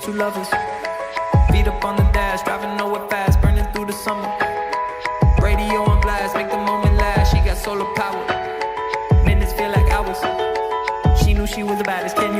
two lovers. Feet up on the dash, driving nowhere fast, burning through the summer. Radio on blast, make the moment last. She got solar power. Minutes feel like hours. She knew she was the baddest. Can you